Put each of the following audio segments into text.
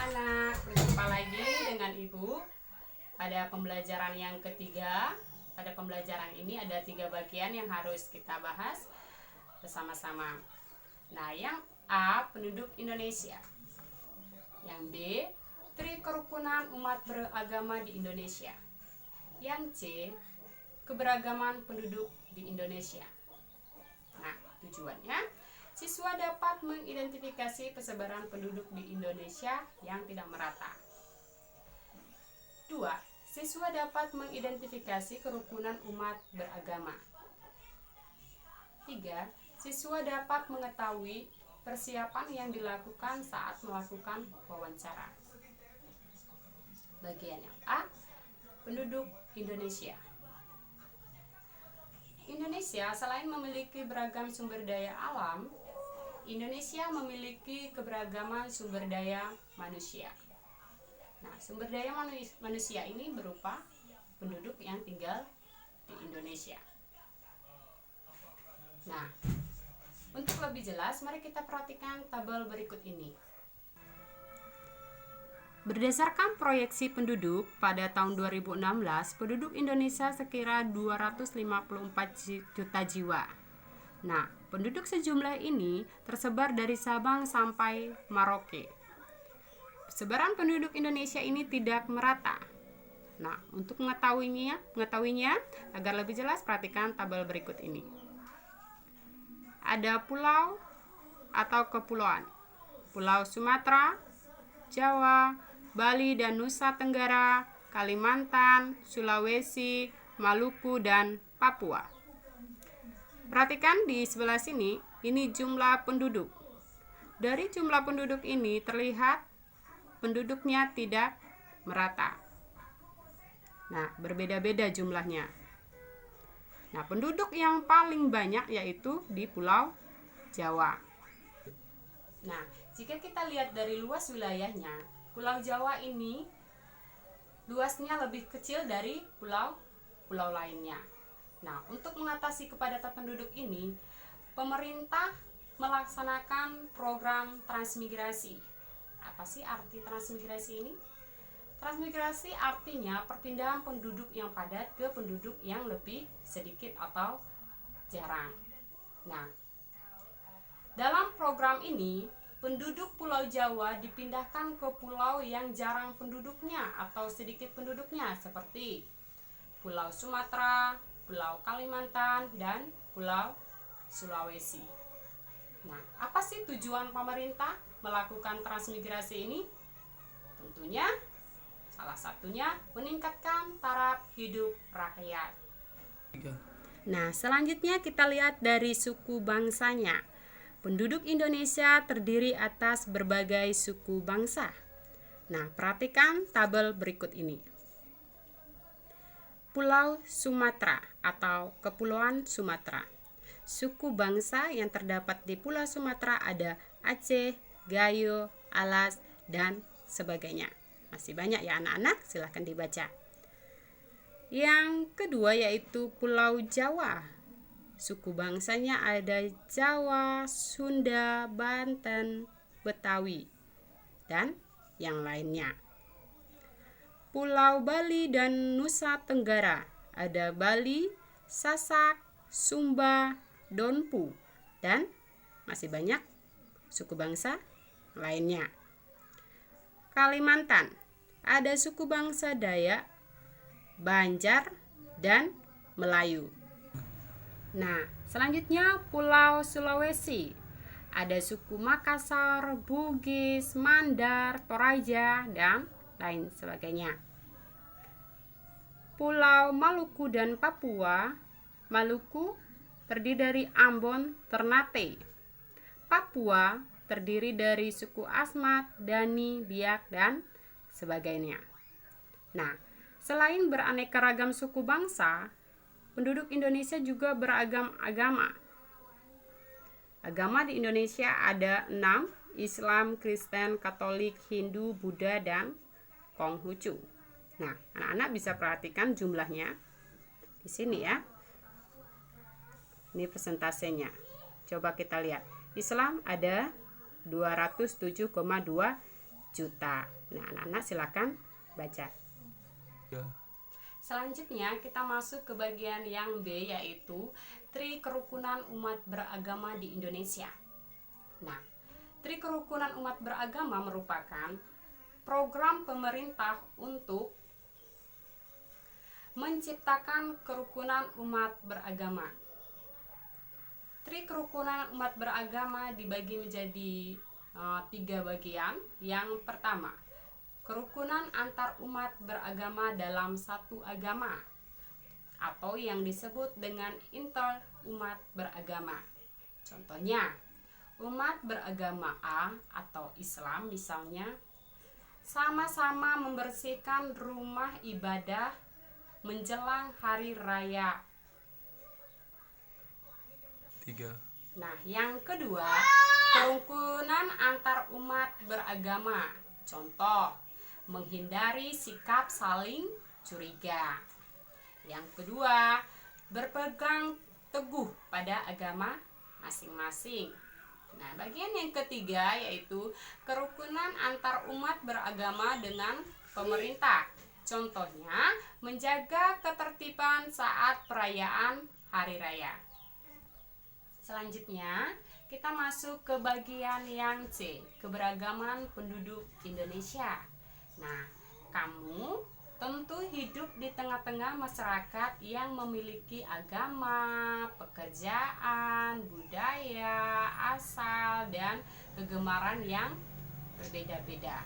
anak-anak, berjumpa lagi dengan Ibu pada pembelajaran yang ketiga. Pada pembelajaran ini ada 3 bagian yang harus kita bahas bersama-sama. Nah, yang A, penduduk Indonesia. Yang B, tri kerukunan umat beragama di Indonesia. Yang C, keberagaman penduduk di Indonesia. Nah, tujuannya siswa dapat mengidentifikasi persebaran penduduk di Indonesia yang tidak merata. 2. Siswa dapat mengidentifikasi kerukunan umat beragama. 3. Siswa dapat mengetahui persiapan yang dilakukan saat melakukan wawancara. Bagian yang A, penduduk Indonesia. Indonesia selain memiliki beragam sumber daya alam, Indonesia memiliki keberagaman sumber daya manusia. Nah, sumber daya manusia ini berupa penduduk yang tinggal di Indonesia. Nah, untuk lebih jelas, mari kita perhatikan tabel berikut ini. Berdasarkan proyeksi penduduk pada tahun 2016, penduduk Indonesia sekira 254 juta jiwa. Nah, penduduk sejumlah ini tersebar dari Sabang sampai Merauke. Persebaran penduduk Indonesia ini tidak merata. Nah, untuk mengetahuinya agar lebih jelas, perhatikan tabel berikut ini. Ada pulau atau kepulauan. Pulau Sumatera, Jawa, Bali dan Nusa Tenggara, Kalimantan, Sulawesi, Maluku, dan Papua. Perhatikan di sebelah sini, ini jumlah penduduk. Dari jumlah penduduk ini terlihat penduduknya tidak merata. Nah, berbeda-beda jumlahnya. Nah, penduduk yang paling banyak yaitu di Pulau Jawa. Nah, jika kita lihat dari luas wilayahnya, Pulau Jawa ini luasnya lebih kecil dari pulau-pulau lainnya. Nah, untuk mengatasi kepadatan penduduk ini, pemerintah melaksanakan program transmigrasi. Apa sih arti transmigrasi ini? Transmigrasi artinya perpindahan penduduk yang padat ke penduduk yang lebih sedikit atau jarang. Nah, dalam program ini, penduduk Pulau Jawa dipindahkan ke pulau yang jarang penduduknya atau sedikit penduduknya seperti Pulau Sumatera, Pulau Kalimantan, dan Pulau Sulawesi. Nah, apa sih tujuan pemerintah melakukan transmigrasi ini? Tentunya salah satunya meningkatkan taraf hidup rakyat. Nah, selanjutnya kita lihat dari suku bangsanya. Penduduk Indonesia terdiri atas berbagai suku bangsa. Nah, perhatikan tabel berikut ini. Pulau Sumatera atau Kepulauan Sumatera. Suku bangsa yang terdapat di Pulau Sumatera ada Aceh, Gayo, Alas, dan sebagainya. Masih banyak ya anak-anak, silahkan dibaca. Yang kedua yaitu Pulau Jawa. Suku bangsanya ada Jawa, Sunda, Banten, Betawi, dan yang lainnya. Pulau Bali dan Nusa Tenggara ada Bali, Sasak, Sumba, Donpu, dan masih banyak suku bangsa lainnya. Kalimantan ada suku bangsa Dayak, Banjar, dan Melayu. Nah, selanjutnya Pulau Sulawesi. Ada suku Makassar, Bugis, Mandar, Toraja, dan lain sebagainya. Pulau Maluku dan Papua. Maluku terdiri dari Ambon, Ternate. Papua terdiri dari suku Asmat, Dani, Biak, dan sebagainya. Nah, selain beraneka ragam suku bangsa, penduduk Indonesia juga beragam agama. Agama di Indonesia ada 6, Islam, Kristen, Katolik, Hindu, Buddha, dan Konghucu. Nah, anak-anak bisa perhatikan jumlahnya di sini ya. Ini persentasenya. Coba kita lihat. Islam ada 207,2 juta. Nah, anak-anak silakan baca. Ya. Selanjutnya kita masuk ke bagian yang B, yaitu Tri Kerukunan Umat Beragama di Indonesia. Nah, Tri Kerukunan Umat Beragama merupakan program pemerintah untuk menciptakan kerukunan umat beragama. Tri Kerukunan Umat Beragama dibagi menjadi 3 bagian. Yang pertama, kerukunan antar umat beragama dalam satu agama, atau yang disebut dengan inter umat beragama. Contohnya, umat beragama A atau Islam misalnya sama-sama membersihkan rumah ibadah menjelang hari raya. 3. Nah, yang kedua, kerukunan antar umat beragama. Contoh, menghindari sikap saling curiga. Yang kedua, berpegang teguh pada agama masing-masing. Nah, bagian yang ketiga yaitu kerukunan antar umat beragama dengan pemerintah. Contohnya, menjaga ketertiban saat perayaan hari raya. Selanjutnya, kita masuk ke bagian yang C, keberagaman penduduk Indonesia. Nah, kamu tentu hidup di tengah-tengah masyarakat yang memiliki agama, pekerjaan, budaya, asal, dan kegemaran yang berbeda-beda.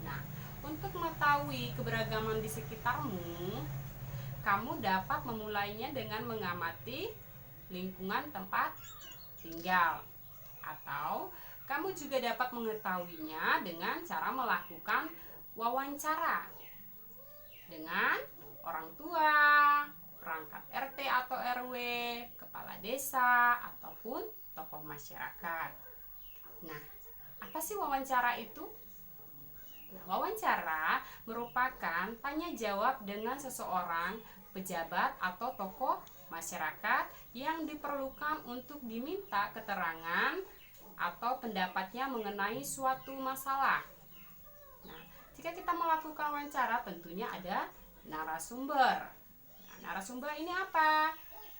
Nah, untuk mengetahui keberagaman di sekitarmu, kamu dapat memulainya dengan mengamati lingkungan tempat tinggal, atau kamu juga dapat mengetahuinya dengan cara melakukan wawancara dengan orang tua, perangkat RT atau RW, kepala desa, ataupun tokoh masyarakat. Nah, apa sih wawancara itu? Nah, wawancara merupakan tanya jawab dengan seseorang, pejabat atau tokoh masyarakat yang diperlukan untuk diminta keterangan atau pendapatnya mengenai suatu masalah. Nah, jika kita melakukan wawancara tentunya ada narasumber. Nah, narasumber ini apa?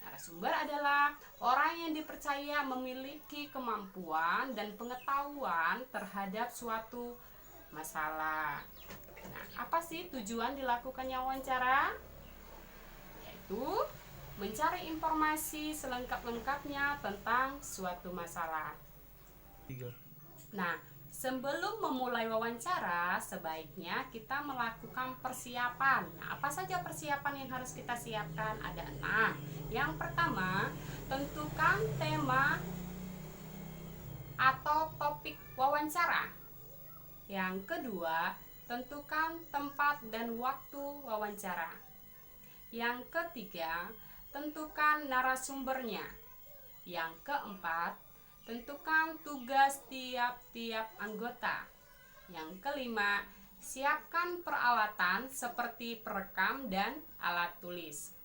Narasumber adalah orang yang dipercaya memiliki kemampuan dan pengetahuan terhadap suatu masalah. Nah, apa sih tujuan dilakukannya wawancara? Yaitu mencari informasi selengkap-lengkapnya tentang suatu masalah. 3. Nah, sebelum memulai wawancara, sebaiknya kita melakukan persiapan. Nah, apa saja persiapan yang harus kita siapkan? Ada 6. Yang pertama, tentukan tema atau topik wawancara. Yang kedua, tentukan tempat dan waktu wawancara. Yang ketiga, tentukan narasumbernya. Yang keempat, tentukan tugas tiap-tiap anggota. Yang kelima, siapkan peralatan seperti perekam dan alat tulis.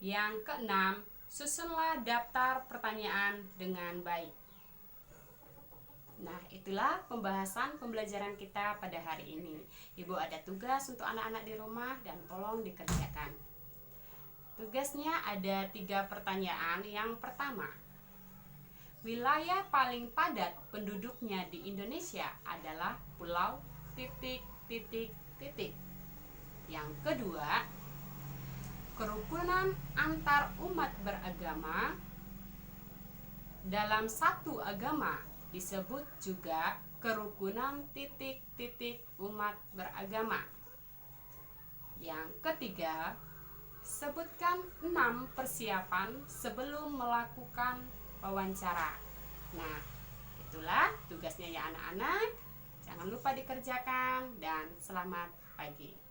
Yang keenam, susunlah daftar pertanyaan dengan baik. Nah, itulah pembahasan pembelajaran kita pada hari ini. Ibu ada tugas untuk anak-anak di rumah dan tolong dikerjakan. Tugasnya ada 3 pertanyaan. Yang pertama, wilayah paling padat penduduknya di Indonesia adalah pulau ... Yang kedua, kerukunan antar umat beragama dalam satu agama disebut juga kerukunan ... umat beragama. Yang ketiga, sebutkan 6 persiapan sebelum melakukan wawancara. Nah, itulah tugasnya ya anak-anak. Jangan lupa dikerjakan dan selamat pagi.